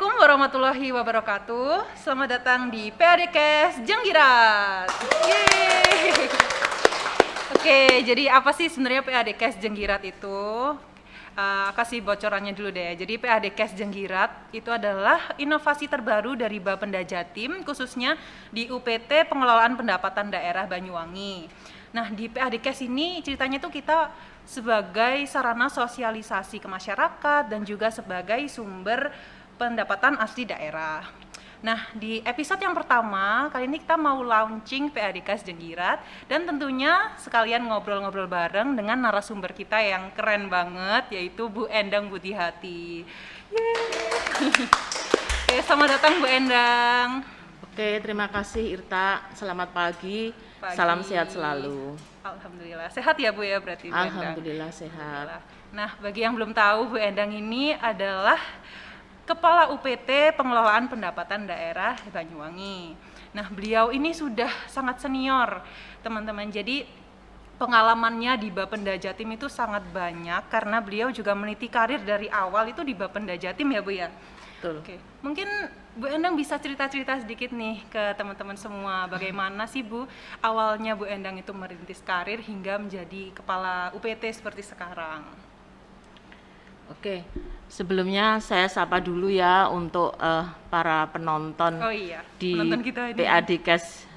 Assalamualaikum warahmatullahi wabarakatuh. Selamat datang di PADKes Jenggirat. Yeay. Oke, jadi apa sih sebenarnya PADKes Jenggirat itu? Kasih bocorannya dulu deh. Jadi PADKes Jenggirat itu adalah inovasi terbaru dari Bapenda Jatim, khususnya di UPT Pengelolaan Pendapatan Daerah Banyuwangi. Nah, di PADKes ini ceritanya tuh kita sebagai sarana sosialisasi ke masyarakat dan juga sebagai sumber pendapatan asli daerah. Nah, di episode yang pertama, kali ini kita mau launching PADKes Jenggirat dan tentunya sekalian ngobrol-ngobrol bareng dengan narasumber kita yang keren banget, yaitu Bu Endang Budihati. Oke, selamat datang Bu Endang. Oke, terima kasih Irta. Selamat pagi. Salam sehat selalu. Alhamdulillah. Sehat ya Bu ya berarti Bu Endang? Alhamdulillah sehat. Nah, bagi yang belum tahu, Bu Endang ini adalah Kepala UPT Pengelolaan Pendapatan Daerah Banyuwangi. Nah, beliau ini sudah sangat senior, teman-teman. Jadi pengalamannya di Bapenda Jatim itu sangat banyak karena beliau juga meniti karir dari awal itu di Bapenda Jatim ya Bu ya. Betul. Oke, mungkin Bu Endang bisa cerita-cerita sedikit nih ke teman-teman semua. Bagaimana sih Bu awalnya Bu Endang itu merintis karir hingga menjadi kepala UPT seperti sekarang? Oke, sebelumnya saya sapa dulu ya untuk para penonton di penonton kita ini. PADKes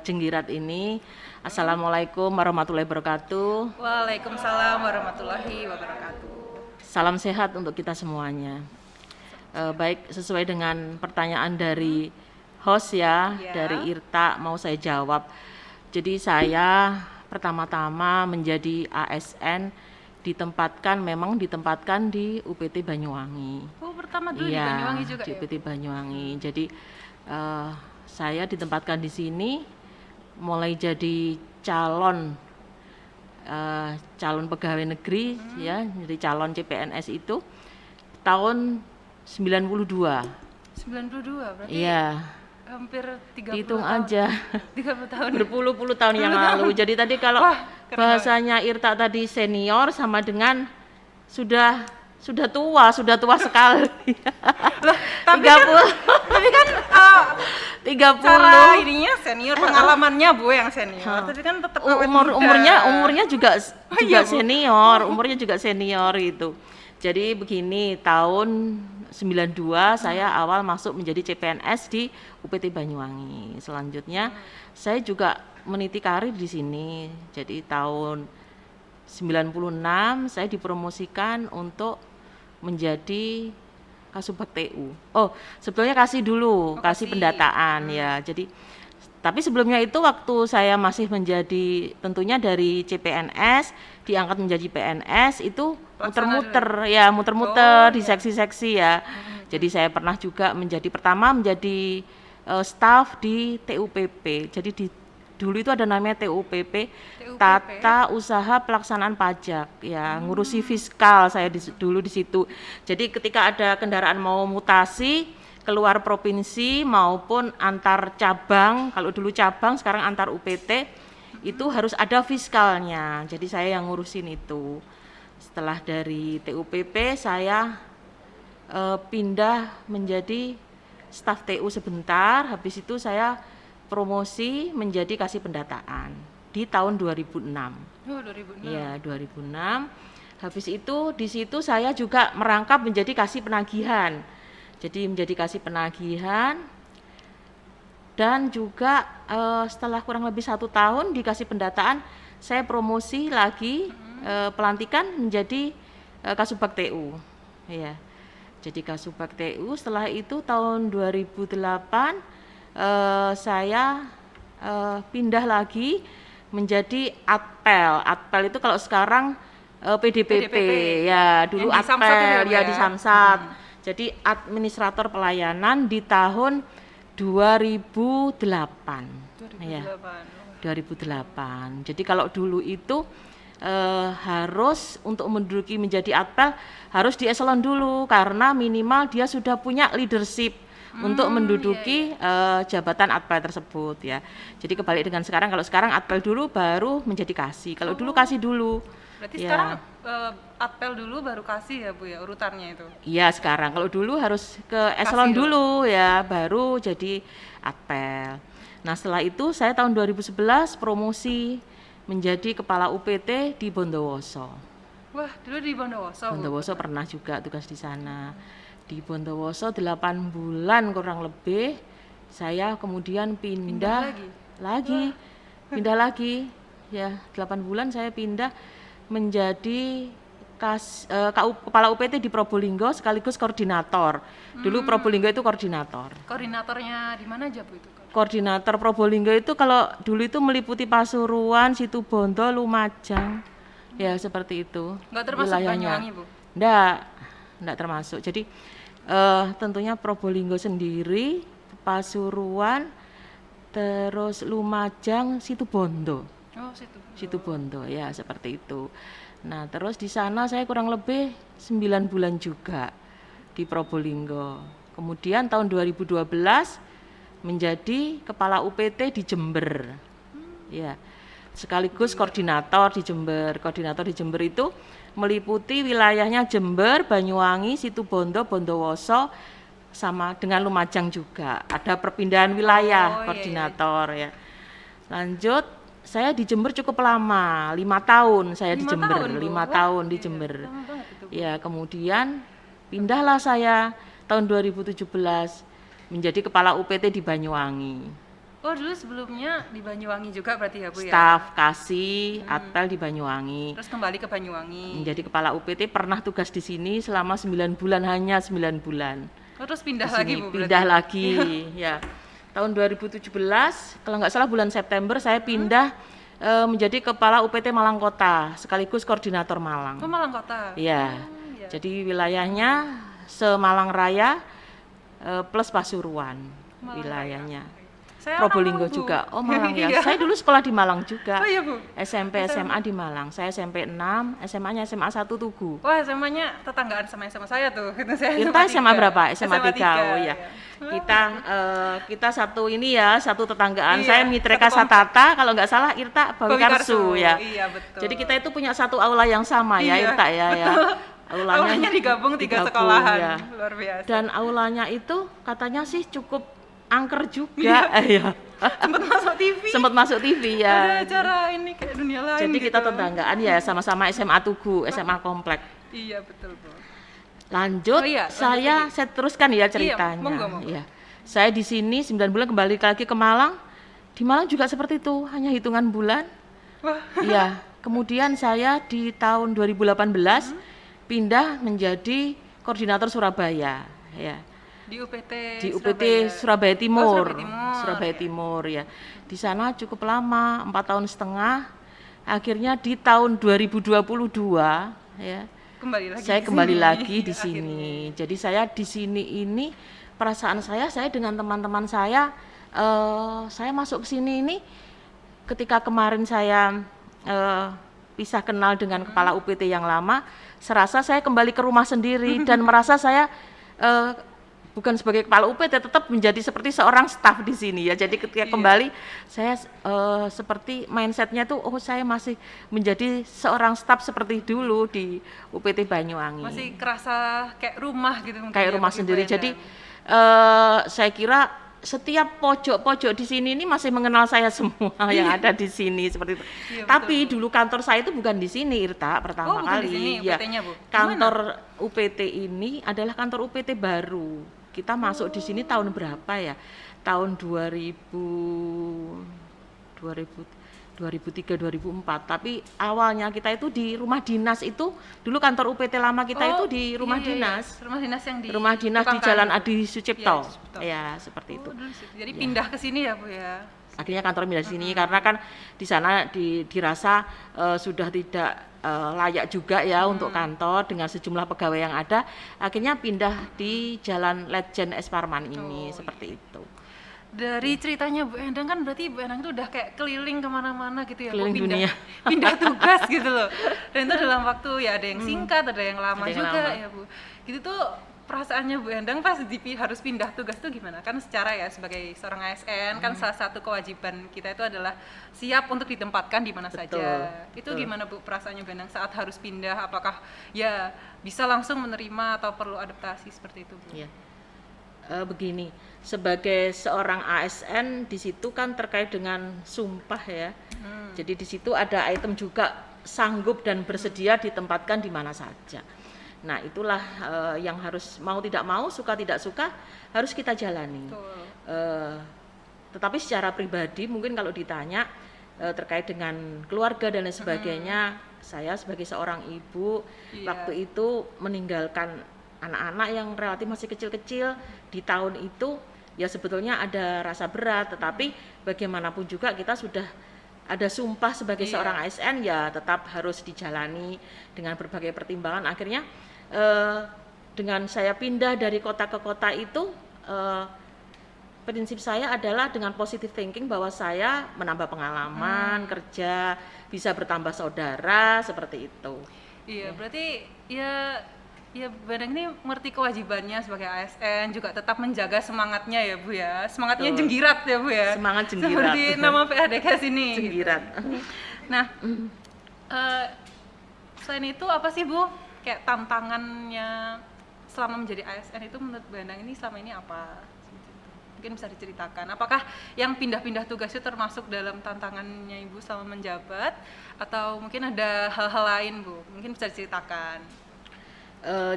Jenggirat ini. Assalamualaikum warahmatullahi wabarakatuh. Waalaikumsalam warahmatullahi wabarakatuh. Salam sehat untuk kita semuanya. Baik, sesuai dengan pertanyaan dari host ya, dari Irta mau saya jawab. Jadi saya pertama-tama menjadi ASN memang ditempatkan di UPT Banyuwangi. Oh, pertama dulu di Banyuwangi juga di UPT Banyuwangi. Jadi saya ditempatkan di sini mulai jadi calon pegawai negeri ya, jadi calon CPNS itu tahun 92 berarti iya, hampir 30 hitung tahun. aja 30 tahun berpuluh-puluh tahun yang lalu. Jadi tadi kalau bahasanya Irta tadi senior sama dengan sudah tua sekali. Loh, tapi 30 kan 30 cara ininya senior, pengalamannya Bu yang senior. Tapi kan tetap umurnya juga iya, senior, umurnya juga senior gitu. Jadi begini, tahun 92 saya awal masuk menjadi CPNS di UPT Banyuwangi. Selanjutnya saya juga meniti karir di sini. Jadi tahun 96 saya dipromosikan untuk menjadi Kasubag TU. Oh, sebetulnya kasih pendataan ya. Jadi tapi sebelumnya itu waktu saya masih menjadi tentunya dari CPNS diangkat menjadi PNS itu muter-muter di seksi-seksi ya. Jadi saya pernah juga menjadi staf di TUPP. Jadi dulu itu ada namanya TUPP, Tata Usaha Pelaksanaan Pajak ya, ngurusi fiskal saya dulu di situ. Jadi ketika ada kendaraan mau mutasi keluar provinsi maupun antar cabang, kalau dulu cabang sekarang antar UPT itu harus ada fiskalnya. Jadi saya yang ngurusin itu. Setelah dari TUPP saya pindah menjadi staf TU sebentar, habis itu saya promosi menjadi kasih pendataan di tahun 2006. Oh, 2006. Ya, 2006. Habis itu di situ saya juga merangkap menjadi kasih penagihan. Jadi menjadi kasih penagihan dan juga setelah kurang lebih 1 tahun dikasih pendataan saya promosi lagi pelantikan menjadi Kasubag TU ya. Jadi Kasubag TU setelah itu tahun 2008 saya pindah lagi menjadi Atpel itu kalau sekarang PDPP ya, dulu Atpel ya di Samsat. Jadi administrator pelayanan di tahun 2008. Ya. 2008. Jadi kalau dulu itu harus untuk menduduki menjadi Atpel harus di eselon dulu karena minimal dia sudah punya leadership untuk menduduki jabatan Atpel tersebut ya. Jadi kebalik dengan sekarang, kalau sekarang Atpel dulu baru menjadi Kasih. Kalau dulu Kasih dulu. Berarti Ya. sekarang Atpel dulu baru Kasih ya Bu ya urutannya itu. Iya sekarang, kalau dulu harus ke eselon Kasih dulu ya, baru jadi Atpel. Nah setelah itu saya tahun 2011 promosi menjadi Kepala UPT di Bondowoso. Wah, dulu di Bondowoso. Bu. Bondowoso pernah juga tugas di sana. Di Bondowoso 8 bulan kurang lebih. Saya kemudian pindah lagi. Ya, 8 bulan saya pindah menjadi Kepala UPT di Probolinggo sekaligus koordinator. Dulu Probolinggo itu koordinator. Koordinatornya di mana aja Bu itu? Koordinator Probolinggo itu kalau dulu itu meliputi Pasuruan, Situbondo, Lumajang. Ya, seperti itu. Nggak termasuk Banyuwangi, Bu? Enggak termasuk. Jadi tentunya Probolinggo sendiri, Pasuruan, terus Lumajang, Situbondo. Oh, Situbondo ya, seperti itu. Nah, terus di sana saya kurang lebih 9 bulan juga di Probolinggo. Kemudian tahun 2012 menjadi Kepala UPT di Jember. Ya. Sekaligus koordinator di Jember. Koordinator di Jember itu meliputi wilayahnya Jember, Banyuwangi, Situbondo, Bondowoso sama dengan Lumajang juga. Ada perpindahan wilayah koordinator ya. Lanjut, saya di Jember cukup lama, 5 tahun saya di Jember, 5 tahun di Jember. Ya, kemudian pindahlah saya tahun 2017 menjadi Kepala UPT di Banyuwangi. Oh, dulu sebelumnya di Banyuwangi juga berarti ya Bu ya? Staf Kasih Atpel di Banyuwangi. Terus kembali ke Banyuwangi. Menjadi Kepala UPT, pernah tugas di sini selama 9 bulan, hanya 9 bulan. Oh, terus pindah Di lagi sini, Bu? pindah lagi, ya. Tahun 2017, kalau nggak salah bulan September saya pindah menjadi Kepala UPT Malang Kota, sekaligus koordinator Malang. Oh, Malang Kota? Iya. Jadi wilayahnya se-Malang Raya plus Pasuruan wilayahnya. Saya Probolinggo Malang, Bu. juga. Oh, Malang ya. Iya. Saya dulu sekolah di Malang juga. Oh iya Bu? SMP, SMA di Malang. Saya SMP 6, SMA-nya SMA 1 Tugu. Wah, SMA-nya tetanggaan sama SMA saya tuh. Itu saya Kita SMA 3. berapa? SMA 3. Oh ya. ya. Kita satu ini ya, satu tetanggaan. Iya, Saya Mitreka satu Satata, kalau nggak salah Irta Bawikarsu ya. Iya, betul. Jadi kita itu punya satu aula yang sama ya, Iya. Irta ya. Aulanya digabung 3 sekolahan. ya. Luar biasa. Dan aulanya itu katanya sih cukup angker juga. Iya. Sempat masuk TV. Sempat masuk TV ya. Ada acara ini kayak dunia lain Jadi gitu. kita tetanggaan ya, sama-sama SMA Tugu, SMA Komplek. Iya, betul Bu. Lanjut, Oh iya, saya teruskan ya ceritanya. monggo. Ya. Saya di sini 9 bulan kembali lagi ke Malang. Di Malang juga seperti itu, hanya hitungan bulan. Wah. Iya. Kemudian saya di tahun 2018 pindah menjadi koordinator Surabaya, ya. Di UPT Di UPT Surabaya Timur. Surabaya Timur. Surabaya Timur ya. Di sana cukup lama, 4 tahun setengah. Akhirnya di tahun 2022 ya. Saya kembali lagi di sini. Jadi saya di sini ini perasaan saya dengan teman-teman saya masuk ke sini ini ketika kemarin saya pisah kenal dengan kepala UPT yang lama, serasa saya kembali ke rumah sendiri dan merasa saya bukan sebagai kepala UPT, tetap menjadi seperti seorang staf di sini ya. Jadi ketika kembali saya seperti mindsetnya tuh, oh saya masih menjadi seorang staf seperti dulu di UPT Banyuwangi. Masih kerasa kayak rumah gitu mungkin. Kayak ya, rumah Bu sendiri. Endang. Jadi saya kira setiap pojok-pojok di sini ini masih mengenal saya semua yang ada di sini seperti itu. Iya, Tapi betul, dulu kantor saya itu bukan di sini, Irta, pertama bukan kali. di sini Ya. UPT-nya, Bu. Kantor UPT ini adalah kantor UPT baru. Kita masuk di sini tahun berapa ya? Tahun 2003 2004. Tapi awalnya kita itu di rumah dinas itu, dulu kantor UPT lama kita itu di rumah dinas. Rumah dinas yang di Rumah dinas di Tukang Jalan Kayu. Adi Sucipto. Iya, Sucipto. Ya, seperti itu. Dulu situ. Jadi pindah ke sini ya Bu ya. Akhirnya kantor pindah sini karena kan di sana dirasa sudah tidak layak juga ya untuk kantor dengan sejumlah pegawai yang ada. Akhirnya pindah di Jalan Letjen S. Parman ini seperti itu. Dari ceritanya Bu Endang kan berarti Bu Endang itu udah kayak keliling kemana-mana gitu ya, Keliling Bu, dunia. pindah tugas gitu loh. Dan itu dalam waktu ya ada yang singkat, ada yang lama Ada yang juga lama. ya Bu. Gitu tuh perasaannya Bu Endang pas harus pindah tugas tuh gimana? Kan secara ya sebagai seorang ASN kan salah satu kewajiban kita itu adalah siap untuk ditempatkan di mana saja. Itu betul. gimana Bu perasaannya Bu Endang saat harus pindah? Apakah ya bisa langsung menerima atau perlu adaptasi seperti itu Bu? Ya. Begini, sebagai seorang ASN di situ kan terkait dengan sumpah ya. Jadi di situ ada item juga sanggup dan bersedia ditempatkan di mana saja. Nah, itulah yang harus mau tidak mau, suka tidak suka harus kita jalani. Tetapi secara pribadi mungkin kalau ditanya terkait dengan keluarga dan lain sebagainya, saya sebagai seorang ibu waktu itu meninggalkan anak-anak yang relatif masih kecil-kecil di tahun itu, ya sebetulnya ada rasa berat, tetapi bagaimanapun juga kita sudah ada sumpah sebagai seorang ASN, ya tetap harus dijalani dengan berbagai pertimbangan. Akhirnya dengan saya pindah dari kota ke kota itu, prinsip saya adalah dengan positive thinking bahwa saya menambah pengalaman kerja, bisa bertambah saudara, seperti itu. Iya, berarti ya Bu Endang ini mengerti kewajibannya sebagai ASN, juga tetap menjaga semangatnya ya Bu ya. Semangatnya jenggirat ya Bu ya. Semangat jenggirat. Seperti nama PADKes ini. Jenggirat. Gitu. Nah, selain itu apa sih Bu? Kayak tantangannya selama menjadi ASN itu menurut Bu Endang ini selama ini apa? Mungkin bisa diceritakan. Apakah yang pindah-pindah tugas itu termasuk dalam tantangannya Ibu selama menjabat? Atau mungkin ada hal-hal lain Bu? Mungkin bisa diceritakan.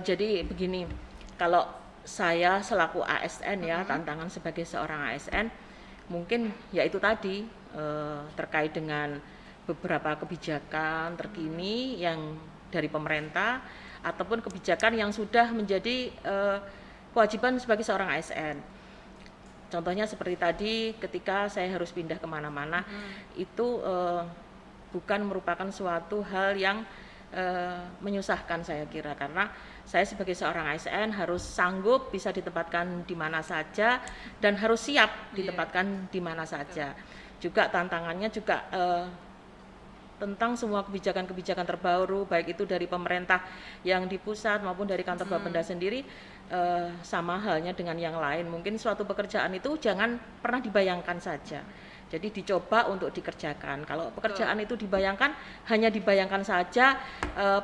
Jadi begini, kalau saya selaku ASN ya, tantangan sebagai seorang ASN mungkin ya itu tadi terkait dengan beberapa kebijakan terkini yang dari pemerintah ataupun kebijakan yang sudah menjadi kewajiban sebagai seorang ASN. Contohnya seperti tadi ketika saya harus pindah kemana-mana, itu bukan merupakan suatu hal yang menyusahkan saya kira, karena saya sebagai seorang ASN harus sanggup bisa ditempatkan di mana saja dan harus siap ditempatkan di mana saja. Juga tantangannya juga tentang semua kebijakan-kebijakan terbaru, baik itu dari pemerintah yang di pusat maupun dari kantor Bapenda sendiri, sama halnya dengan yang lain. Mungkin suatu pekerjaan itu jangan pernah dibayangkan saja. Jadi dicoba untuk dikerjakan. Kalau pekerjaan itu dibayangkan, hanya dibayangkan saja,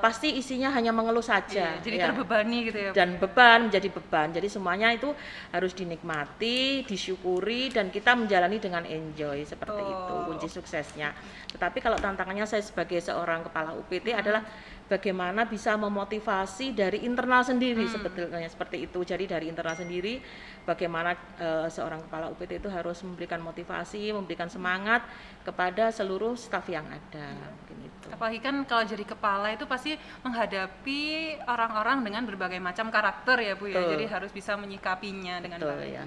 pasti isinya hanya mengeluh saja. Jadi terbebani gitu ya. Dan beban menjadi beban. Jadi semuanya itu harus dinikmati, disyukuri, dan kita menjalani dengan enjoy, seperti itu kunci suksesnya. Tetapi kalau tantangannya saya sebagai seorang kepala UPT adalah bagaimana bisa memotivasi dari internal sendiri, sebetulnya seperti itu. Jadi dari internal sendiri, bagaimana seorang kepala UPT itu harus memberikan motivasi, memberikan semangat kepada seluruh staf yang ada. Mungkin itu. Apalagi kan kalau jadi kepala itu pasti menghadapi orang-orang dengan berbagai macam karakter ya Bu ya. Jadi harus bisa menyikapinya dengan baik. Ya.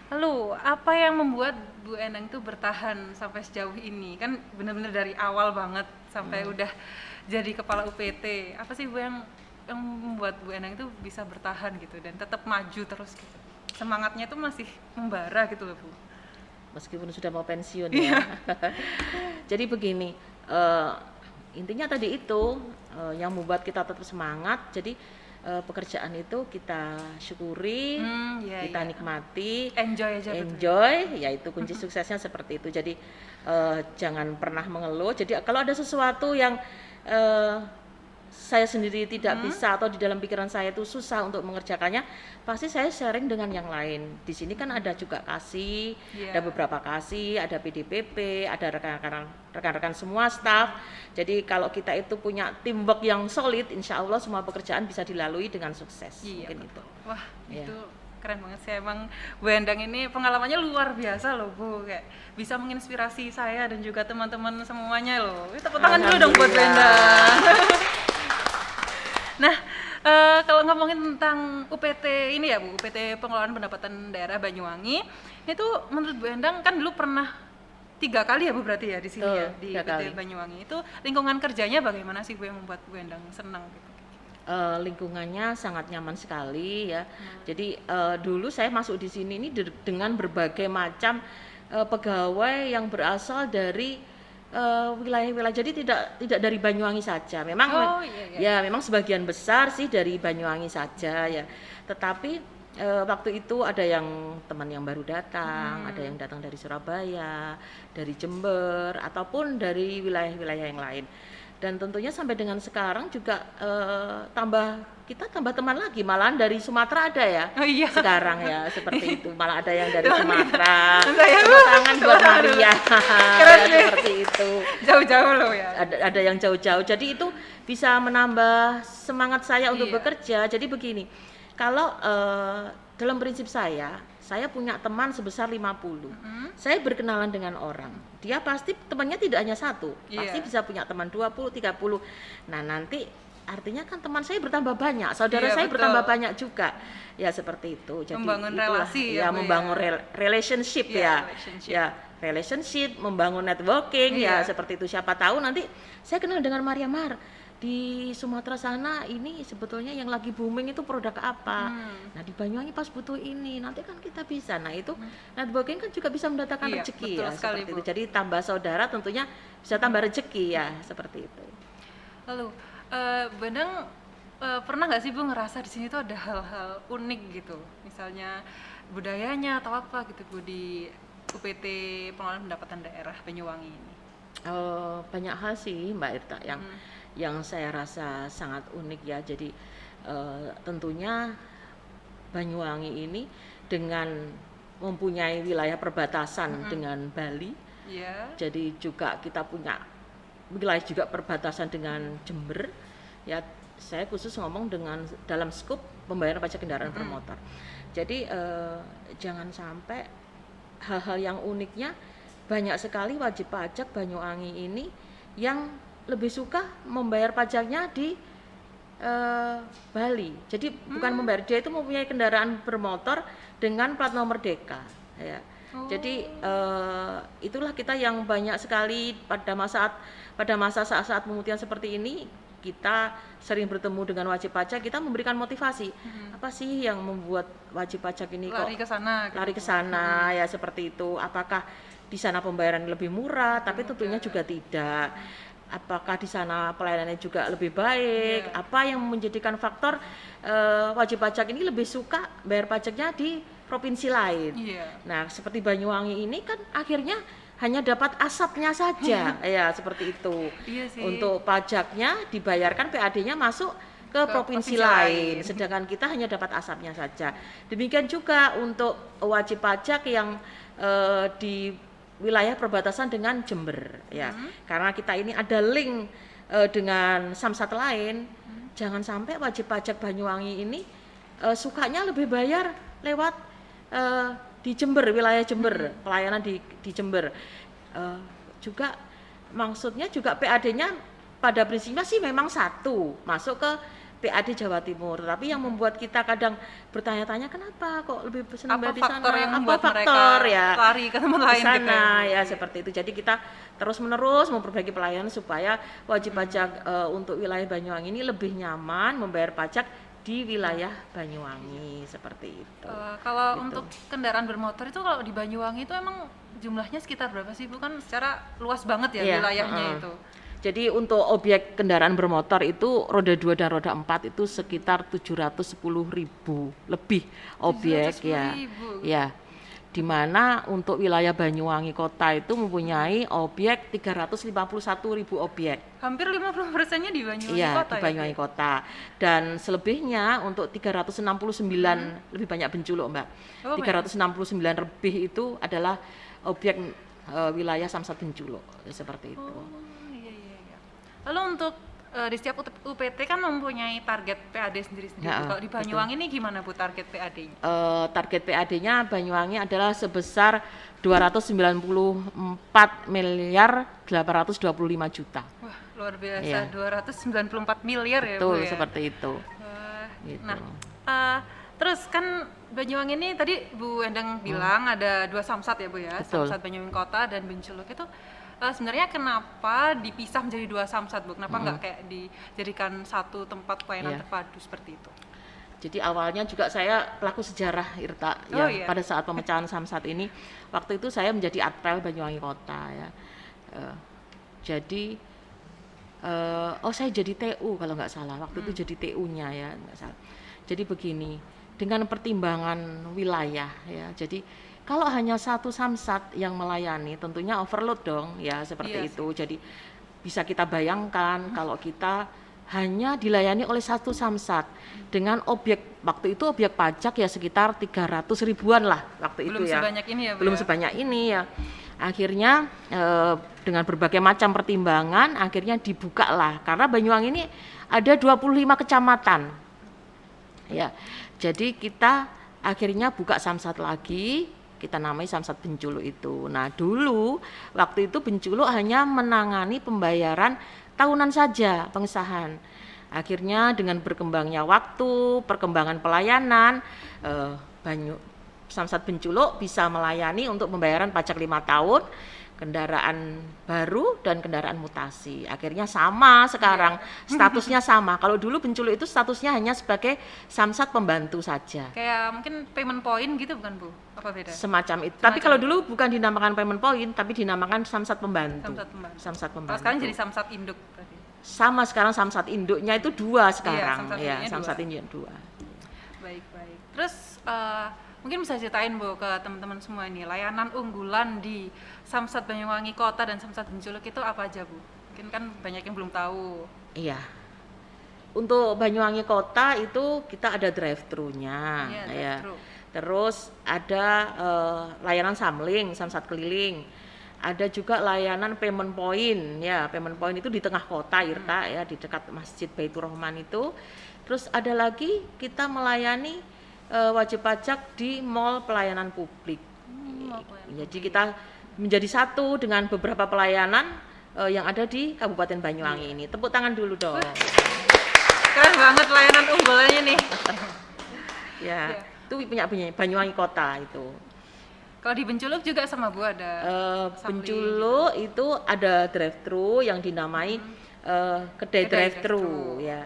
Lalu apa yang membuat Bu Endang itu bertahan sampai sejauh ini? Kan benar-benar dari awal banget sampai udah jadi kepala UPT. Apa sih Bu yang membuat Bu Endang itu bisa bertahan gitu dan tetap maju terus gitu? Semangatnya itu masih membara gitu loh Bu. Meskipun sudah mau pensiun ya. Jadi begini, intinya tadi itu yang membuat kita tetap semangat. Jadi pekerjaan itu kita syukuri, kita nikmati, enjoy, yaitu kunci suksesnya seperti itu. Jadi jangan pernah mengeluh. Jadi kalau ada sesuatu yang saya sendiri tidak bisa atau di dalam pikiran saya itu susah untuk mengerjakannya, pasti saya sharing dengan yang lain. Di sini kan ada juga kasih, ada beberapa kasih, ada PDPP, ada rekan-rekan semua staf. Jadi kalau kita itu punya teamwork yang solid, insya Allah semua pekerjaan bisa dilalui dengan sukses. Mungkin itu. Wah, itu keren banget sih. Emang Bu Endang ini pengalamannya luar biasa loh Bu, kayak bisa menginspirasi saya dan juga teman-teman semuanya loh. Tepuk tangan dulu dong buat Bu Endang. Nah, kalau ngomongin tentang UPT ini ya Bu, UPT Pengelolaan Pendapatan Daerah Banyuwangi, itu menurut Bu Endang kan dulu pernah 3 kali ya Bu berarti ya di sini ya, di UPT Banyuwangi. Itu lingkungan kerjanya bagaimana sih Bu yang membuat Bu Endang senang gitu? Lingkungannya sangat nyaman sekali ya. Jadi dulu saya masuk di sini ini dengan berbagai macam pegawai yang berasal dari wilayah-wilayah. Jadi tidak dari Banyuwangi saja. Memang Oh, iya, iya. ya memang sebagian besar sih dari Banyuwangi saja ya. Tetapi waktu itu ada yang teman yang baru datang, ada yang datang dari Surabaya, dari Jember, ataupun dari wilayah-wilayah yang lain. Dan tentunya sampai dengan sekarang juga kita tambah teman lagi, malahan dari Sumatera ada ya. Oh iya. Sekarang ya seperti itu, malah ada yang dari Sumatera. Saya, Tepuk tangan buat Maria. Keren Ya, nih. seperti itu. Jauh-jauh loh ya. Ada yang jauh-jauh. Jadi itu bisa menambah semangat saya untuk Iya. bekerja. Jadi begini, kalau dalam prinsip saya punya teman sebesar 50. Saya berkenalan dengan orang. Dia pasti temannya tidak hanya satu. Iya. Pasti bisa punya teman 20, 30. Nah, nanti artinya kan teman saya bertambah banyak, saudara Iya, saya betul. bertambah banyak juga. Ya seperti itu. Jadi Membangun itulah, relasi ya, ya, Bu, membangun ya. relationship Iya, ya. relationship. Ya, relationship, membangun networking ya Iya. seperti itu. Siapa tahu nanti saya kenal dengan Maria Mar. Di Sumatera sana ini sebetulnya yang lagi booming itu produk apa. Nah, di Banyuwangi pas butuh ini, nanti kan kita bisa. Nah, itu networking kan juga bisa mendatangkan Iya, rezeki betul ya sekali, seperti Bu. itu. Jadi tambah saudara tentunya bisa tambah rezeki ya seperti itu. Lalu, Benang pernah nggak sih Bu ngerasa di sini tuh ada hal-hal unik gitu, misalnya budayanya atau apa gitu Bu di UPT Pengelolaan Pendapatan Daerah Banyuwangi ini? Banyak hal sih Mbak Irta yang saya rasa sangat unik ya. Jadi tentunya Banyuwangi ini dengan mempunyai wilayah perbatasan dengan Bali. Iya. Jadi juga kita punya wilayah juga perbatasan dengan Jember. Ya, saya khusus ngomong dengan dalam skup pembayaran pajak kendaraan bermotor. Jadi jangan sampai hal-hal yang uniknya, banyak sekali wajib pajak Banyuwangi ini yang lebih suka membayar pajaknya di Bali. Jadi bukan membayar, dia itu mempunyai kendaraan bermotor dengan plat nomor DK ya. Jadi itulah kita yang banyak sekali pada masa saat-saat pemutihan seperti ini, kita sering bertemu dengan wajib pajak, kita memberikan motivasi. Apa sih yang membuat wajib pajak ini Lari ke sana. lari ke sana ya seperti itu. Apakah di sana pembayaran lebih murah? Tapi tentunya juga tidak. Apakah di sana pelayanannya juga lebih baik? Apa yang menjadikan faktor wajib pajak ini lebih suka bayar pajaknya di provinsi lain? Iya. Nah, seperti Banyuwangi ini kan akhirnya hanya dapat asapnya saja, ya seperti itu. Iya sih. Untuk pajaknya dibayarkan, PAD-nya masuk ke provinsi provinsi lain, lain. sedangkan kita hanya dapat asapnya saja. Demikian juga untuk wajib pajak yang di wilayah perbatasan dengan Jember, ya. Karena kita ini ada link dengan Samsat lain, jangan sampai wajib pajak Banyuwangi ini sukanya lebih bayar lewat di Jember, wilayah Jember, pelayanan di Jember. Juga maksudnya juga PAD-nya pada prinsipnya sih memang satu, masuk ke PAD Jawa Timur. Tapi yang membuat kita kadang bertanya-tanya kenapa kok lebih senang Apa bayar di sana? faktor yang Apa membuat faktor mereka ya lari ke tempat di lain gitu sana ya, ya seperti itu. Jadi kita terus-menerus memperbaiki pelayanan supaya wajib pajak untuk wilayah Banyuwangi ini lebih nyaman membayar pajak di wilayah Banyuwangi seperti itu. Kalau Gitu. untuk kendaraan bermotor itu kalau di Banyuwangi itu emang jumlahnya sekitar berapa sih Bu? Kan secara luas banget ya Iya, wilayahnya itu. Jadi untuk objek kendaraan bermotor itu roda 2 dan roda 4 itu sekitar 710.000 lebih objek ya. 710.000. Ya. Di mana untuk wilayah Banyuwangi kota itu mempunyai objek 351.000 objek. Hampir 50%-nya di Banyuwangi Iya, kota di Banyuwangi kota. Dan selebihnya untuk 369 lebih banyak Benculuk, Mbak. Oh, 369 lebih itu adalah objek wilayah Samsat Benculuk seperti itu. Oh, iya iya iya. Lalu untuk di setiap UPT kan mempunyai target PAD sendiri-sendiri. Ya, Kalau di Banyuwangi ini gimana Bu target PAD-nya? Target PAD-nya Banyuwangi adalah sebesar 294 miliar 825 juta. Wah, luar biasa. Iya. 294 miliar ya Betul, Bu ya. seperti itu. Wah, Gitu. Nah, terus kan Banyuwangi ini tadi Bu Endang bilang ada dua samsat ya Bu ya, Betul. Samsat Banyuwangi Kota dan Benculuk itu sebenarnya kenapa dipisah menjadi dua samsat Bu? Kenapa nggak kayak dijadikan satu tempat pelayanan Iya. terpadu seperti itu? Jadi awalnya juga saya pelaku sejarah Irta Oh, ya. iya. Pada saat pemecahan Samsat ini, waktu itu saya menjadi Atpel Banyuwangi Kota ya. Jadi saya jadi TU kalau nggak salah, waktu itu jadi TU-nya ya, nggak salah. Jadi begini, dengan pertimbangan wilayah ya, jadi kalau hanya satu samsat yang melayani tentunya overload dong ya, seperti Iya itu. Jadi bisa kita bayangkan kalau kita hanya dilayani oleh satu samsat dengan objek, waktu itu objek pajak ya sekitar 300 ribuan lah waktu belum itu ya. sebanyak ini ya Bu Belum ya? sebanyak ini ya. Akhirnya dengan berbagai macam pertimbangan akhirnya dibuka lah, karena Banyuwangi ini ada 25 kecamatan ya. Jadi kita akhirnya buka samsat lagi, kita namai Samsat Bengculu itu. Nah dulu waktu itu Bengculu hanya menangani pembayaran tahunan saja pengesahan. Akhirnya dengan berkembangnya waktu, perkembangan pelayanan, Samsat Bengculu bisa melayani untuk pembayaran pajak 5 tahun, kendaraan baru dan kendaraan mutasi. Akhirnya sama sekarang, statusnya sama. Kalau dulu Bengculu itu statusnya hanya sebagai samsat pembantu saja. Kayak mungkin payment point gitu bukan Bu? Apa beda? Semacam itu. Tapi kalau dulu bukan dinamakan payment point, tapi dinamakan samsat pembantu. Samsat pembantu. Samsat Kalau pembantu. sekarang jadi samsat induk berarti. Sama sekarang samsat induknya itu 2 sekarang. samsat Ya, induknya samsat 2. induknya 2. Baik. Terus mungkin bisa ceritain Bu ke teman-teman semua ini, layanan unggulan di Samsat Banyuwangi Kota dan Samsat Bengculu itu apa aja Bu? Mungkin kan banyak yang belum tahu. Iya. Untuk Banyuwangi Kota itu kita ada drive-thru-nya Iya, ya. drive-thru. Terus ada layanan samling, samsat keliling. Ada juga layanan payment point ya. Payment point itu di tengah kota Irta ya, di dekat Masjid Baitur Rahman itu. Terus ada lagi kita melayani wajib pajak di mall pelayanan publik. Jadi kita menjadi satu dengan beberapa pelayanan yang ada di Kabupaten Banyuwangi ini. Tepuk tangan dulu dong. Keren banget layanan unggulannya nih. Ya, itu punya Banyuwangi Kota itu. Kalau di Bengculu juga sama Bu ada samling Bengculu itu ada drive-thru yang dinamai kedai drive-thru ya.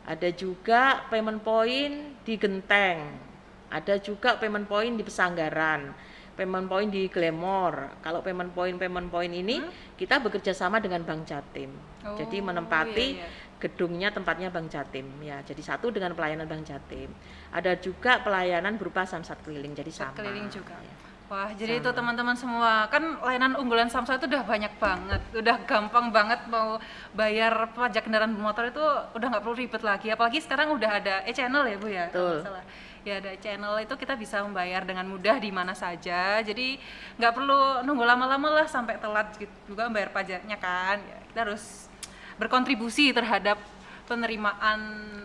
Ada juga payment point di Genteng. Ada juga payment point di Pesanggaran. Payment point di Glamour. Kalau payment point ini kita bekerja sama dengan Bank Jatim. Jadi menempati gedungnya, tempatnya Bank Jatim ya. Jadi satu dengan pelayanan Bank Jatim. Ada juga pelayanan berupa samsat keliling. Jadi sama. keliling juga. Ya. Wah, jadi itu teman-teman semua, kan layanan unggulan Samsat itu udah banyak banget, udah gampang banget mau bayar pajak kendaraan bermotor itu udah nggak perlu ribet lagi, apalagi sekarang udah ada e-channel ya Bu ya, kalau nggak salah. Ya ada e-channel itu kita bisa membayar dengan mudah di mana saja, jadi nggak perlu nunggu lama-lama lah sampai telat juga membayar pajaknya kan. Ya, kita harus berkontribusi terhadap penerimaan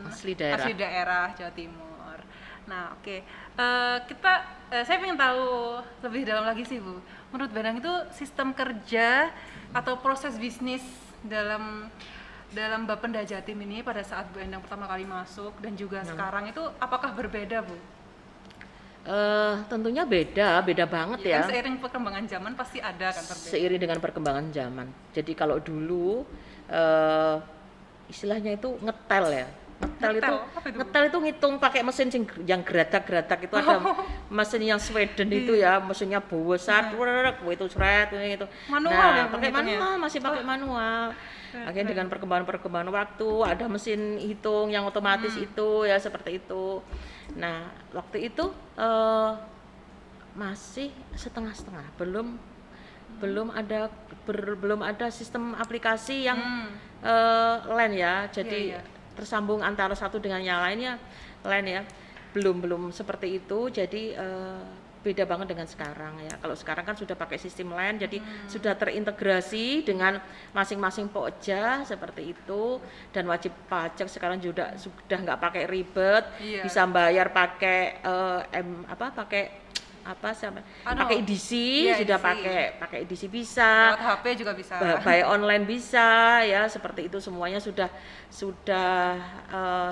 asli daerah Jawa Timur. Nah, oke. Saya ingin tahu lebih dalam lagi sih Bu. Menurut Benang itu sistem kerja atau proses bisnis dalam Bapenda Jatim ini pada saat Bu Endang pertama kali masuk dan juga sekarang itu apakah berbeda Bu? Tentunya beda banget ya. Kan seiring perkembangan zaman pasti ada kan berbeda. Seiring dengan perkembangan zaman. Jadi kalau dulu istilahnya itu ngetel ya. Ngetel itu ngitung pakai mesin yang geratak-geratak itu ada mesin yang Sweden itu ya, mesinnya besar, itu seret gitu. Manual ya, pakai manual, masih pakai manual. Akhirnya dengan perkembangan waktu ada mesin hitung yang otomatis itu ya, seperti itu. Nah, waktu itu masih setengah-setengah, belum ada sistem aplikasi yang LAN ya. Jadi tersambung antara satu dengan yang lainnya LAN ya, belum seperti itu. Jadi beda banget dengan sekarang ya. Kalau sekarang kan sudah pakai sistem LAN, jadi sudah terintegrasi dengan masing-masing pokja seperti itu. Dan wajib pajak sekarang juga sudah nggak pakai ribet, bisa bayar pakai pakai EDC, sudah pakai EDC bisa, lewat HP juga bisa, bayar online bisa ya, seperti itu. Semuanya sudah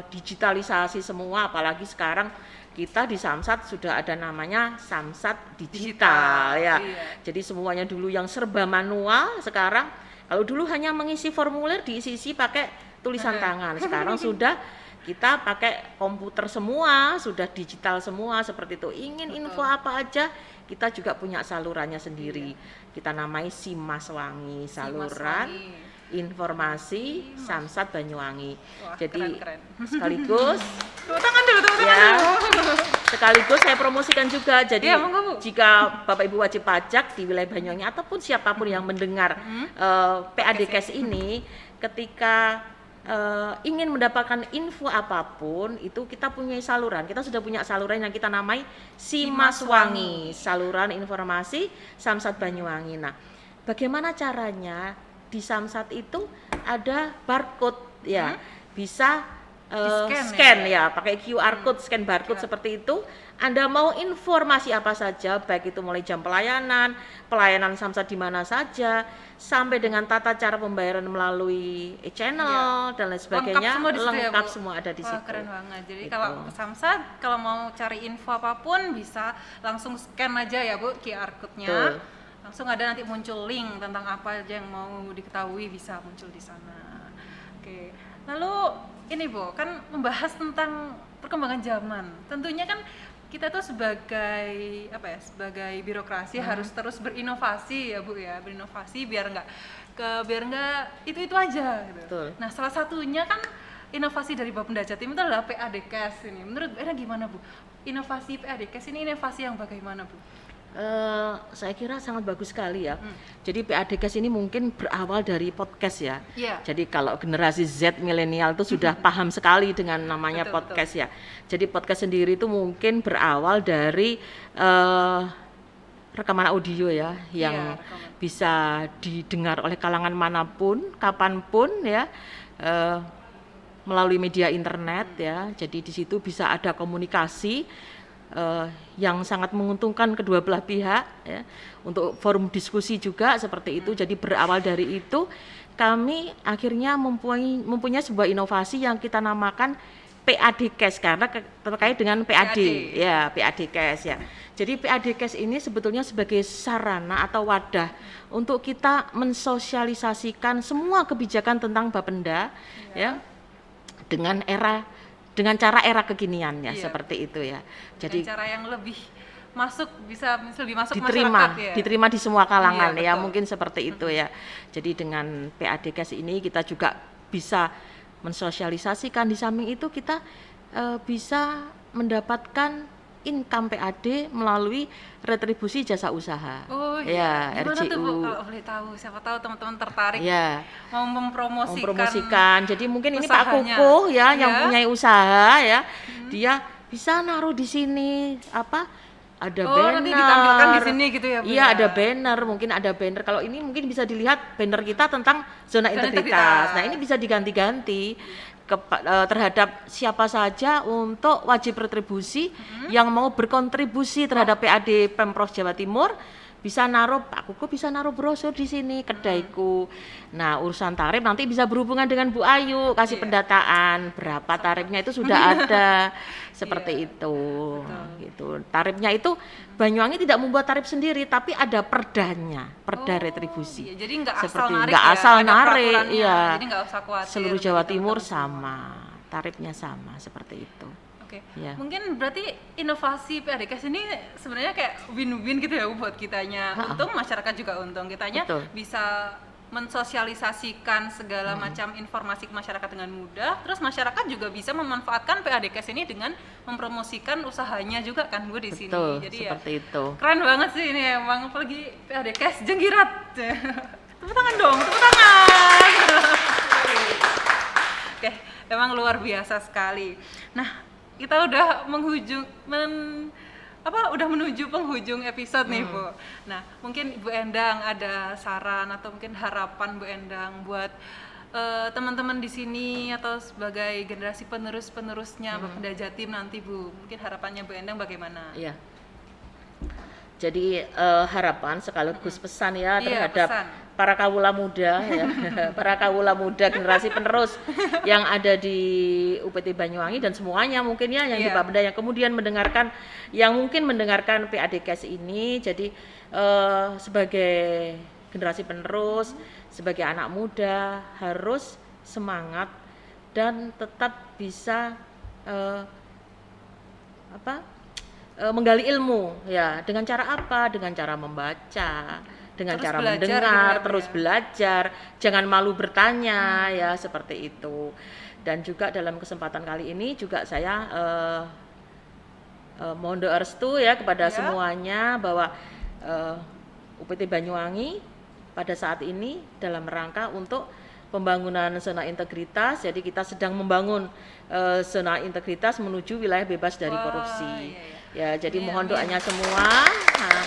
digitalisasi semua, apalagi sekarang kita di Samsat sudah ada namanya Samsat digital ya. Jadi semuanya dulu yang serba manual, sekarang kalau dulu hanya mengisi formulir diisi pakai tulisan tangan, sekarang sudah kita pakai komputer semua, sudah digital semua seperti itu. Ingin info apa aja kita juga punya salurannya sendiri. Kita namai Simaswangi, saluran informasi Samsat Banyuwangi. Wah, Jadi keren. sekaligus Tepuk tangan dulu, tepuk tangan ya, dulu. sekaligus saya promosikan juga. Jadi Ya, monggo, Bu. jika Bapak Ibu wajib pajak di wilayah Banyuwangi ataupun siapapun yang mendengar PADKes ini, ketika ingin mendapatkan info apapun, itu kita punya saluran. Kita sudah punya saluran yang kita namai Simaswangi, saluran informasi Samsat Banyuwangi. Nah, bagaimana caranya? Di Samsat itu ada barcode ya, bisa scan ya, pakai QR code, scan barcode seperti itu. Anda mau informasi apa saja, baik itu mulai jam pelayanan Samsat di mana saja, sampai dengan tata cara pembayaran melalui e-channel dan lain sebagainya, lengkap semua ada di situ. Keren banget. Jadi gitu. kalau ke Samsat, kalau mau cari info apapun bisa langsung scan aja ya Bu QR code-nya. Langsung ada nanti muncul link tentang apa aja yang mau diketahui bisa muncul di sana. Oke. Lalu ini Bu, kan membahas tentang perkembangan zaman. Tentunya kan kita tuh sebagai sebagai birokrasi harus terus berinovasi ya Bu ya, berinovasi biar nggak itu aja gitu. Betul. Nah, salah satunya kan inovasi dari Bapenda Jatim itu adalah PADKes ini. Menurut Bu Ena gimana Bu? Inovasi PADKes ini inovasi yang bagaimana Bu? Saya kira sangat bagus sekali ya. Jadi PADKes ini mungkin berawal dari podcast ya. Jadi kalau generasi Z milenial itu sudah paham sekali dengan namanya podcast ya. Jadi podcast sendiri itu mungkin berawal dari rekaman audio ya, yang bisa didengar oleh kalangan manapun, kapanpun ya, melalui media internet ya. Jadi di situ bisa ada komunikasi yang sangat menguntungkan kedua belah pihak ya. Untuk forum diskusi juga seperti itu. Jadi berawal dari itu kami akhirnya mempunyai sebuah inovasi yang kita namakan PADKes karena terkait dengan PAD. Ya, PADKes ya. Jadi PADKes ini sebetulnya sebagai sarana atau wadah untuk kita mensosialisasikan semua kebijakan tentang Bapenda ya dengan cara era kekinian ya, seperti itu ya. Jadi cara yang lebih masuk diterima, masyarakat ya. Diterima di semua kalangan ya, mungkin seperti itu ya. Jadi dengan PADKes ini kita juga bisa mensosialisasikan, di samping itu kita bisa mendapatkan income PAD melalui retribusi jasa usaha. Ya, gimana RJU. Tuh Bu, kalau boleh tahu, siapa tahu teman-teman tertarik mau mempromosikan. Jadi mungkin usahanya. Ini Pak Kukuh ya, yang punya usaha ya, dia bisa naruh di sini ada banner. Nanti ditampilkan di sini gitu ya Bu. Iya, ada banner, mungkin ada banner. Kalau ini mungkin bisa dilihat banner kita tentang zona integritas. Nah, ini bisa diganti-ganti terhadap siapa saja untuk wajib retribusi yang mau berkontribusi terhadap PAD Pemprov Jawa Timur. Bisa naruh, Pak Kuku bisa naruh brosur di sini, kedaiku. Nah, urusan tarif nanti bisa berhubungan dengan Bu Ayu, kasih pendataan berapa tarifnya itu sudah ada. Seperti itu. Gitu. Tarifnya itu Banyuwangi tidak membuat tarif sendiri, tapi ada perdanya, perda retribusi. Jadi nggak asal narik, Jadi nggak usah khawatir. Seluruh Jawa Timur sama, tarifnya sama, seperti itu. Oke. Mungkin berarti inovasi PADKes ini sebenarnya kayak win-win gitu ya buat kitanya. Untung masyarakat juga untung. Kitanya bisa mensosialisasikan segala macam informasi ke masyarakat dengan mudah. Terus masyarakat juga bisa memanfaatkan PADKes ini dengan mempromosikan usahanya juga kan Bu di sini. Jadi seperti itu. Keren banget sih ini emang, apalagi PADKes Jenggirat. Tepuk tangan dong, tepuk tangan. Oke, emang luar biasa sekali. Nah, kita udah menuju penghujung episode nih Bu. Nah, mungkin Bu Endang ada saran atau mungkin harapan Bu Endang buat teman-teman di sini atau sebagai generasi penerusnya Bapenda Jatim nanti Bu. Mungkin harapannya Bu Endang bagaimana? Iya. Jadi harapan sekaligus pesan ya terhadap para kawula muda ya, para kawula muda generasi penerus yang ada di UPT Banyuwangi dan semuanya mungkin ya yang di Bapenda yang kemudian mendengarkan PADKes ini. Jadi sebagai generasi penerus, sebagai anak muda harus semangat dan tetap bisa menggali ilmu ya. Dengan cara apa? Dengan cara membaca, dengan Terus cara belajar gitu ya, mendengar, Bu, terus ya? belajar, jangan malu bertanya ya, seperti itu. Dan juga dalam kesempatan kali ini juga saya mohon doa restu ya kepada Ya. semuanya bahwa UPT Banyuwangi pada saat ini dalam rangka untuk pembangunan zona integritas. Jadi kita sedang membangun zona integritas menuju wilayah bebas dari Wah, korupsi. iya. Ya, jadi Amin, mohon amin. doanya semua. Nah,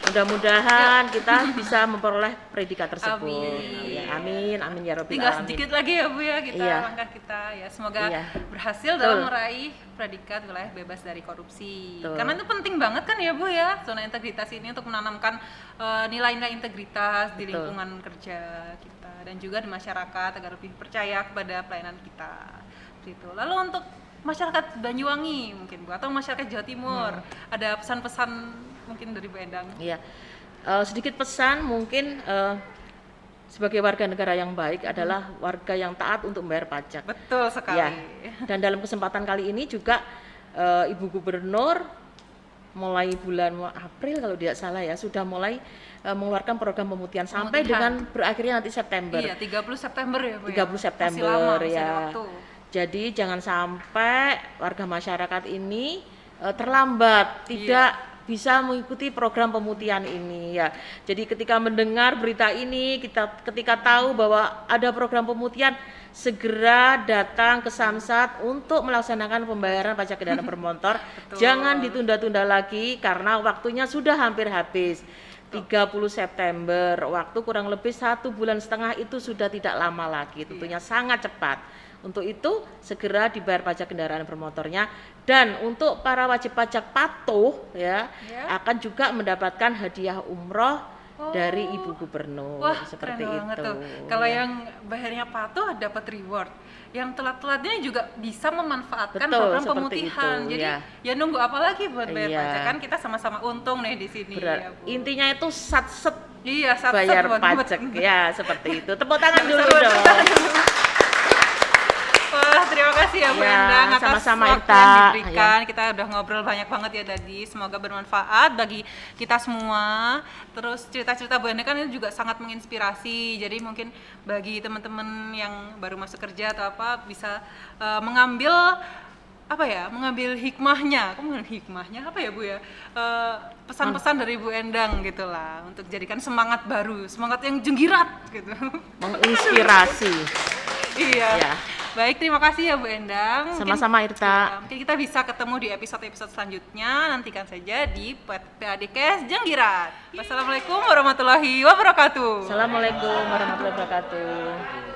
mudah-mudahan kita bisa memperoleh predikat tersebut. Amin. Ya, amin, amin ya robbal Tinggal alamin. sedikit lagi ya Bu ya, kita Iya. langkah kita ya. Semoga Iya. berhasil Betul. dalam meraih predikat wilayah bebas dari korupsi. Betul. Karena itu penting banget kan ya Bu ya, zona integritas ini untuk menanamkan nilai-nilai integritas di Betul. lingkungan kerja kita dan juga di masyarakat agar lebih percaya kepada pelayanan kita. Seperti itu. Lalu untuk masyarakat Banyuwangi mungkin Bu atau masyarakat Jawa Timur, ada pesan-pesan mungkin dari Bu Endang? Iya. Sedikit pesan mungkin sebagai warga negara yang baik adalah warga yang taat untuk membayar pajak. Betul sekali. Ya. Dan dalam kesempatan kali ini juga Ibu Gubernur mulai bulan April kalau tidak salah ya sudah mulai mengeluarkan program pemutihan sampai Pemutihan. dengan berakhirnya nanti September. Iya, 30 September ya Bu 30 ya? Masih September lama, masih ada ya. waktu. Jadi jangan sampai warga masyarakat ini terlambat, tidak bisa mengikuti program pemutihan ini ya. Jadi ketika mendengar berita ini, ketika tahu bahwa ada program pemutihan, segera datang ke Samsat untuk melaksanakan pembayaran pajak kendaraan bermotor. Betul. Jangan ditunda-tunda lagi karena waktunya sudah hampir habis. 30 September, waktu kurang lebih 1,5 bulan itu sudah tidak lama lagi, tentunya sangat cepat. Untuk itu segera dibayar pajak kendaraan bermotornya, dan untuk para wajib pajak patuh ya, akan juga mendapatkan hadiah umroh dari Ibu Gubernur. Wah, seperti keren banget itu. tuh. Kalau ya. yang bayarnya patuh dapat reward. Yang telat-telatnya juga bisa memanfaatkan Betul, program seperti pemutihan. itu, Jadi ya. ya nunggu apa lagi buat bayar Iya. pajak, kan kita sama-sama untung nih di sini ya, Bu. Intinya itu satset Iya, sat-sat bayar buat pajak ya, seperti itu. Tepuk tangan dulu Tepuk dong. tangan dulu. Wah, terima kasih ya Bu Ya, Endang atas sama-sama, waktu Irta. yang diberikan. Kita udah ngobrol banyak banget ya tadi. Semoga bermanfaat bagi kita semua. Terus cerita-cerita Bu Endang kan ini juga sangat menginspirasi. Jadi mungkin bagi teman-teman yang baru masuk kerja atau apa bisa mengambil apa ya, mengambil hikmahnya. Kok mengambil hikmahnya apa ya Bu ya? Pesan-pesan dari Bu Endang gitu lah untuk jadikan semangat baru, semangat yang jenggirat gitu. Menginspirasi. Iya. Ya. Baik, terima kasih ya Bu Endang. Mungkin- Sama-sama, Irta. ya, mungkin kita bisa ketemu di episode-episode selanjutnya. Nantikan saja di PADKes Jenggirat. Wassalamualaikum warahmatullahi wabarakatuh. Assalamualaikum warahmatullahi wabarakatuh.